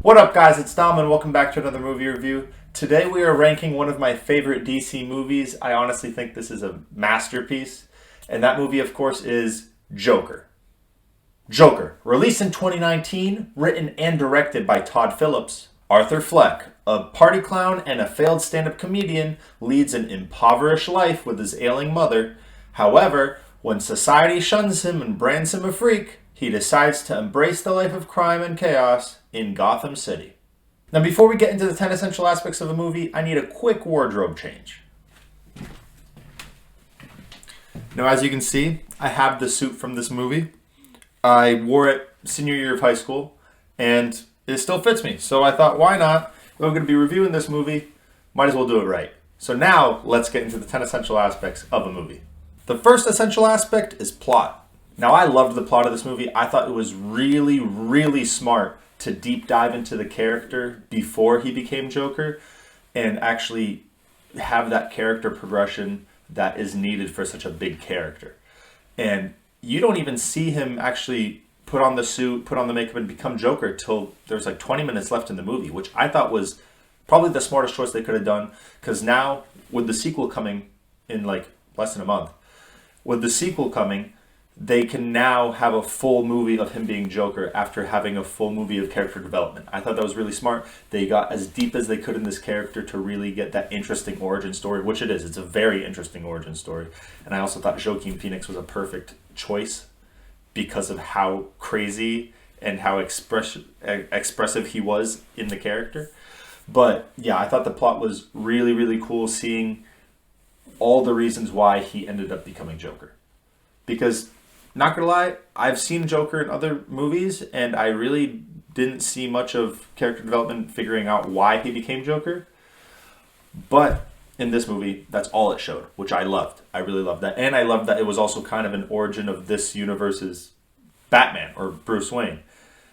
What up, guys? It's Dom, and welcome back to another movie review. Today we are ranking one of my favorite DC movies. I honestly think this is a masterpiece, and that movie, of course, is Joker. Joker, released in 2019, written and directed by Todd Phillips. Arthur Fleck, a party clown and a failed stand-up comedian, leads an impoverished life with his ailing mother. However, when society shuns him and brands him a freak, he decides to embrace the life of crime and chaos in Gotham City. Now, before we get into the 10 essential aspects of the movie, I need a quick wardrobe change. Now, as you can see, I have the suit from this movie. I wore it senior year of high school, and it still fits me. So I thought, why not? If I'm going to be reviewing this movie, might as well do it right. So now, let's get into the 10 essential aspects of a movie. The first essential aspect is plot. Now, I loved the plot of this movie. I thought it was really, really smart to deep dive into the character before he became Joker and actually have that character progression that is needed for such a big character. And you don't even see him actually put on the suit, put on the makeup, and become Joker till there's like 20 minutes left in the movie, which I thought was probably the smartest choice they could have done. Because now, with the sequel coming in like less than a month, with the sequel coming, they can now have a full movie of him being Joker after having a full movie of character development. I thought that was really smart. They got as deep as they could in this character to really get that interesting origin story, which it is. It's a very interesting origin story. And I also thought Joaquin Phoenix was a perfect choice because of how crazy and how expressive he was in the character. But yeah, I thought the plot was really, really cool, seeing all the reasons why he ended up becoming Joker. Because, not gonna lie, I've seen Joker in other movies, and I really didn't see much of character development figuring out why he became Joker. But in this movie, that's all it showed, which I loved. I really loved that. And I loved that it was also kind of an origin of this universe's Batman, or Bruce Wayne.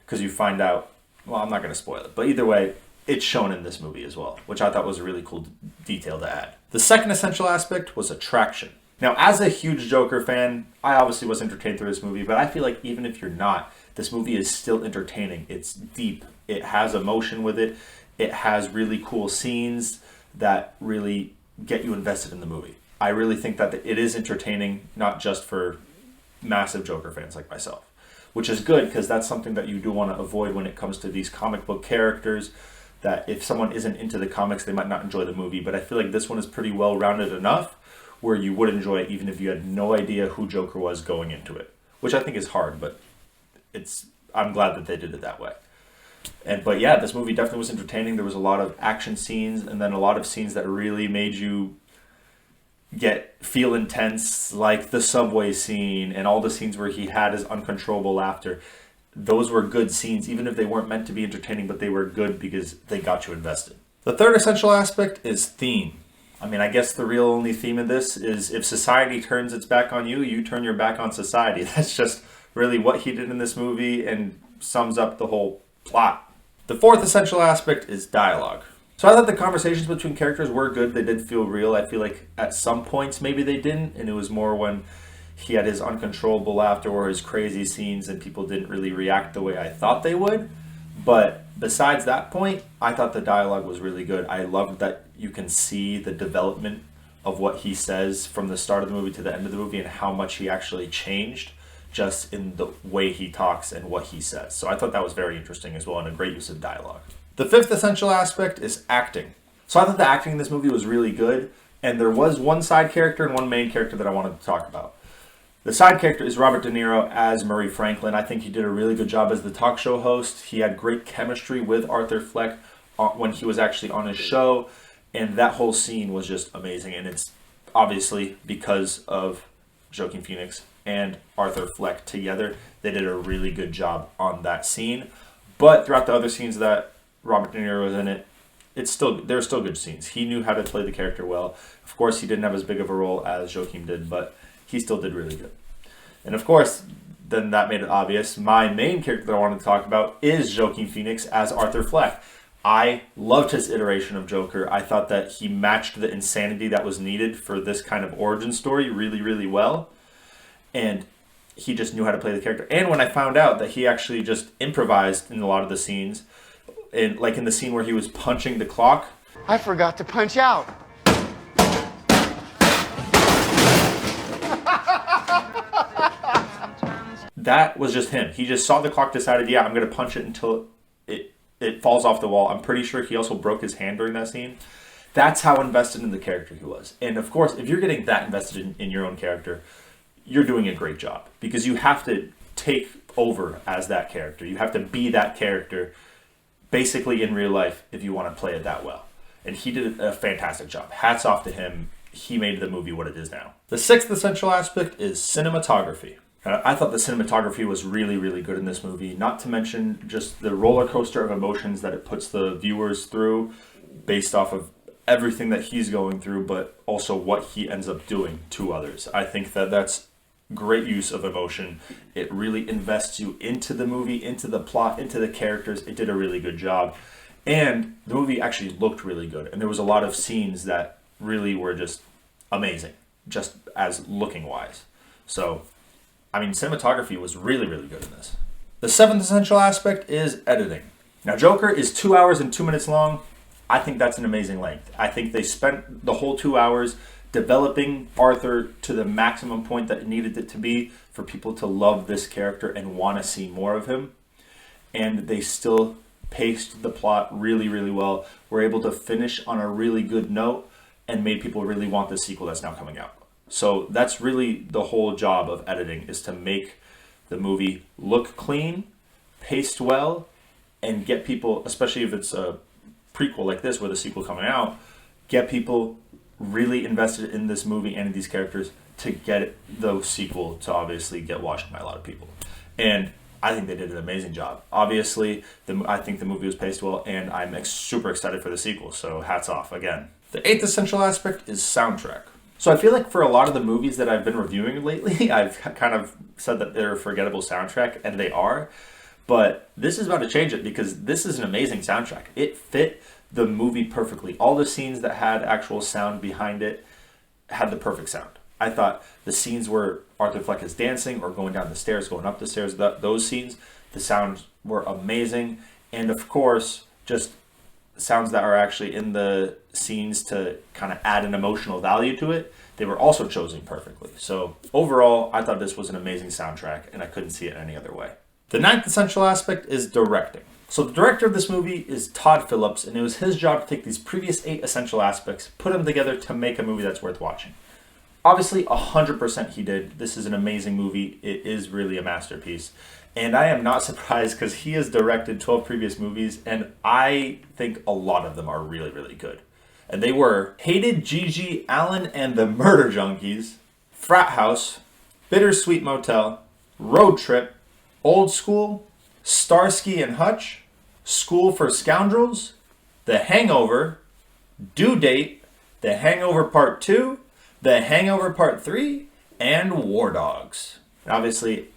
Because you find out, well, I'm not gonna spoil it, but either way, it's shown in this movie as well, which I thought was a really cool detail to add. The second essential aspect was attraction. Now, as a huge Joker fan, I obviously was entertained through this movie, but I feel like even if you're not, this movie is still entertaining. It's deep. It has emotion with it. It has really cool scenes that really get you invested in the movie. I really think that it is entertaining, not just for massive Joker fans like myself, which is good because that's something that you do want to avoid when it comes to these comic book characters, that if someone isn't into the comics, they might not enjoy the movie. But I feel like this one is pretty well-rounded enough where you would enjoy it even if you had no idea who Joker was going into it, which I think is hard, but I'm glad that they did it that way. But yeah, this movie definitely was entertaining. There was a lot of action scenes, and then a lot of scenes that really made you feel intense, like the subway scene and all the scenes where he had his uncontrollable laughter. Those were good scenes, even if they weren't meant to be entertaining, but they were good because they got you invested. The third essential aspect is theme. I mean, I guess the real only theme of this is if society turns its back on you, you turn your back on society. That's just really what he did in this movie and sums up the whole plot. The fourth essential aspect is dialogue. So I thought the conversations between characters were good. They did feel real. I feel like at some points maybe they didn't, and it was more when he had his uncontrollable laughter or his crazy scenes and people didn't really react the way I thought they would. But besides that point, I thought the dialogue was really good. I loved that you can see the development of what he says from the start of the movie to the end of the movie and how much he actually changed just in the way he talks and what he says. So I thought that was very interesting as well and a great use of dialogue. The fifth essential aspect is acting. So I thought the acting in this movie was really good, and there was one side character and one main character that I wanted to talk about. The side character is Robert De Niro as Murray Franklin. I think he did a really good job as the talk show host. He had great chemistry with Arthur Fleck when he was actually on his show, and that whole scene was just amazing. And it's obviously because of Joaquin Phoenix and Arthur Fleck together. They did a really good job on that scene. But throughout the other scenes that Robert De Niro was in it, they're still good scenes. He knew how to play the character well. Of course, he didn't have as big of a role as Joaquin did, but he still did really good. And of course, then that made it obvious. My main character that I wanted to talk about is Joaquin Phoenix as Arthur Fleck. I loved his iteration of Joker. I thought that he matched the insanity that was needed for this kind of origin story really, really well. And he just knew how to play the character. And when I found out that he actually just improvised in a lot of the scenes, in the scene where he was punching the clock. I forgot to punch out. That was just him. He just saw the clock, decided, yeah, I'm going to punch it until it falls off the wall. I'm pretty sure he also broke his hand during that scene. That's how invested in the character he was. And of course, if you're getting that invested in your own character, you're doing a great job, because you have to take over as that character. You have to be that character basically in real life if you want to play it that well. And he did a fantastic job. Hats off to him. He made the movie what it is now. The sixth essential aspect is cinematography. I thought the cinematography was really, really good in this movie. Not to mention just the roller coaster of emotions that it puts the viewers through based off of everything that he's going through, but also what he ends up doing to others. I think that that's great use of emotion. It really invests you into the movie, into the plot, into the characters. It did a really good job. And the movie actually looked really good. And there was a lot of scenes that really were just amazing, just as looking wise. So, I mean, cinematography was really, really good in this. The seventh essential aspect is editing. Now, Joker is 2 hours and 2 minutes long. I think that's an amazing length. I think they spent the whole 2 hours developing Arthur to the maximum point that it needed it to be for people to love this character and want to see more of him. And they still paced the plot really, really well. Were able to finish on a really good note and made people really want the sequel that's now coming out. So that's really the whole job of editing, is to make the movie look clean, paced well, and get people, especially if it's a prequel like this with a sequel coming out, get people really invested in this movie and in these characters to get the sequel to obviously get watched by a lot of people. And I think they did an amazing job. Obviously, I think the movie was paced well, and I'm super excited for the sequel, so hats off again. The eighth essential aspect is soundtrack. So I feel like for a lot of the movies that I've been reviewing lately, I've kind of said that they're a forgettable soundtrack, and they are. But this is about to change it, because this is an amazing soundtrack. It fit the movie perfectly. All the scenes that had actual sound behind it had the perfect sound. I thought the scenes where Arthur Fleck is dancing or going down the stairs, going up the stairs, those scenes, the sounds were amazing. And of course, just sounds that are actually in the scenes to kind of add an emotional value to it, they were also chosen perfectly. So overall, I thought this was an amazing soundtrack, and I couldn't see it any other way. The ninth essential aspect is directing. So the director of this movie is Todd Phillips, and it was his job to take these previous 8 essential aspects, put them together to make a movie that's worth watching. Obviously, 100% he did. This is an amazing movie. It is really a masterpiece. And I am not surprised, because he has directed 12 previous movies, and I think a lot of them are really, really good. And they were Hated Gigi Allen and the Murder Junkies, Frat House, Bittersweet Motel, Road Trip, Old School, Starsky and Hutch, School for Scoundrels, The Hangover, Due Date, The Hangover Part 2, The Hangover Part 3, and War Dogs. And obviously,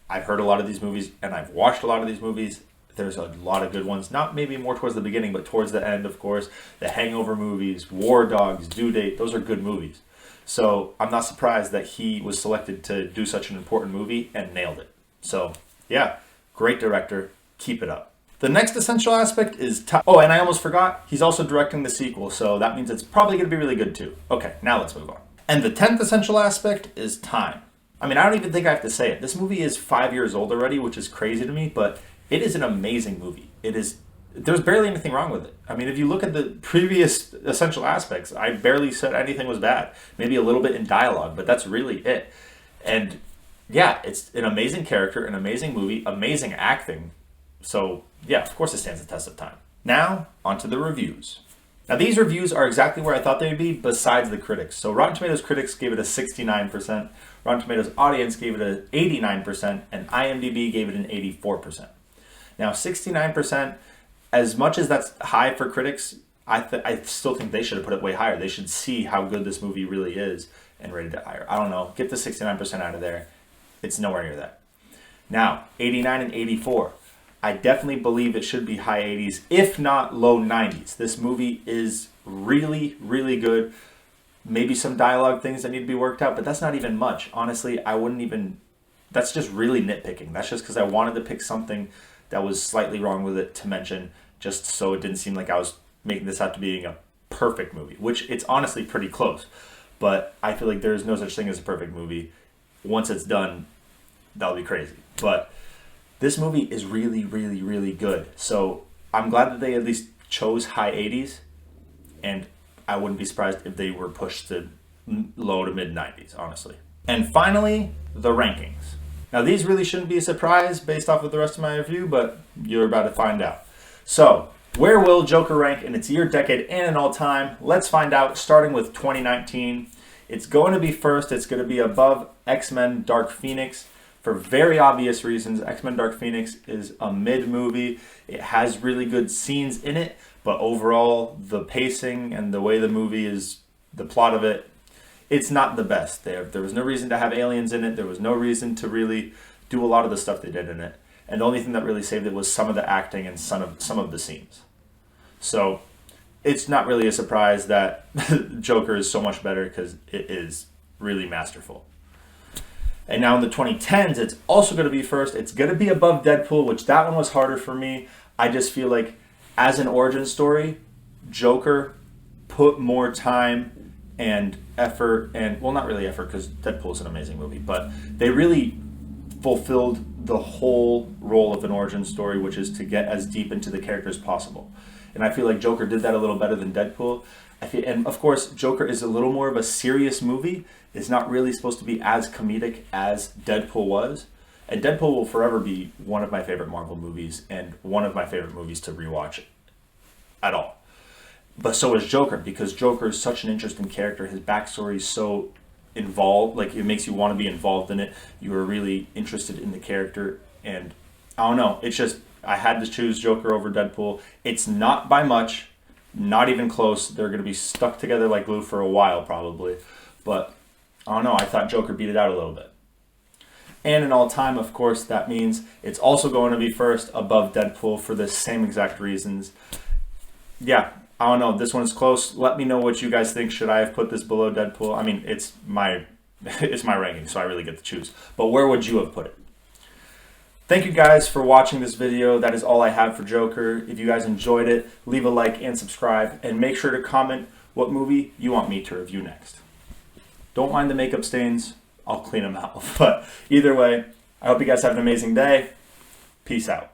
I've heard a lot of these movies, and I've watched a lot of these movies. There's a lot of good ones. Not maybe more towards the beginning, but towards the end, of course. The Hangover movies, War Dogs, Due Date, those are good movies. So I'm not surprised that he was selected to do such an important movie and nailed it. So, yeah, great director. Keep it up. The next essential aspect is time. Oh, and I almost forgot, he's also directing the sequel, so that means it's probably going to be really good too. Okay, now let's move on. And the 10th essential aspect is time. I mean, I don't even think I have to say it. This movie is 5 years old already, which is crazy to me, but it is an amazing movie. There's barely anything wrong with it. I mean, if you look at the previous essential aspects, I barely said anything was bad. Maybe a little bit in dialogue, but that's really it. And yeah, it's an amazing character, an amazing movie, amazing acting. So yeah, of course it stands the test of time. Now, onto the reviews. Now these reviews are exactly where I thought they would be, besides the critics. So Rotten Tomatoes critics gave it a 69%, Rotten Tomatoes audience gave it an 89%, and IMDb gave it an 84%. Now 69%, as much as that's high for critics, I still think they should have put it way higher. They should see how good this movie really is and rated it higher. I don't know, get the 69% out of there. It's nowhere near that. Now, 89 and 84. I definitely believe it should be high 80s, if not low 90s. This movie is really, really good. Maybe some dialogue things that need to be worked out, but that's not even much. Honestly, that's just really nitpicking. That's just because I wanted to pick something that was slightly wrong with it to mention. just so it didn't seem like I was making this out to being a perfect movie, which it's honestly pretty close. But I feel like there's no such thing as a perfect movie. Once it's done, that'll be crazy. But this movie is really, really, really good. So I'm glad that they at least chose high 80s, and I wouldn't be surprised if they were pushed to low to mid 90s, honestly. And finally, the rankings. Now, these really shouldn't be a surprise based off of the rest of my review, but you're about to find out. So, where will Joker rank in its year, decade, and in all time? Let's find out, starting with 2019. It's going to be first. It's going to be above X-Men Dark Phoenix for very obvious reasons. X-Men Dark Phoenix is a mid-movie. It has really good scenes in it, but overall, the pacing and the way the movie is, the plot of it, it's not the best. There was no reason to have aliens in it. There was no reason to really do a lot of the stuff they did in it. And the only thing that really saved it was some of the acting and some of the scenes. So it's not really a surprise that Joker is so much better because it is really masterful. And now in the 2010s, it's also going to be first. It's going to be above Deadpool, which that one was harder for me. I just feel like as an origin story, Joker put more time and effort, and well, not really effort because Deadpool is an amazing movie, but they really fulfilled the whole role of an origin story, which is to get as deep into the character as possible. And I feel like Joker did that a little better than Deadpool. And of course, Joker is a little more of a serious movie. It's not really supposed to be as comedic as Deadpool was. And Deadpool will forever be one of my favorite Marvel movies and one of my favorite movies to rewatch at all. But so is Joker, because Joker is such an interesting character. His backstory is so involved, like it makes you want to be involved in it. You are really interested in the character, and I don't know, it's just, I had to choose Joker over Deadpool. It's not by much, not even close. They're going to be stuck together like glue for a while probably, but I don't know, I thought Joker beat it out a little bit. And in all time, of course, that means it's also going to be first above Deadpool for the same exact reasons. Yeah, I don't know, this one's close. Let me know what you guys think. Should I have put this below Deadpool? I mean, it's my ranking, so I really get to choose. But where would you have put it? Thank you guys for watching this video. That is all I have for Joker. If you guys enjoyed it, leave a like and subscribe. And make sure to comment what movie you want me to review next. Don't mind the makeup stains. I'll clean them out. But either way, I hope you guys have an amazing day. Peace out.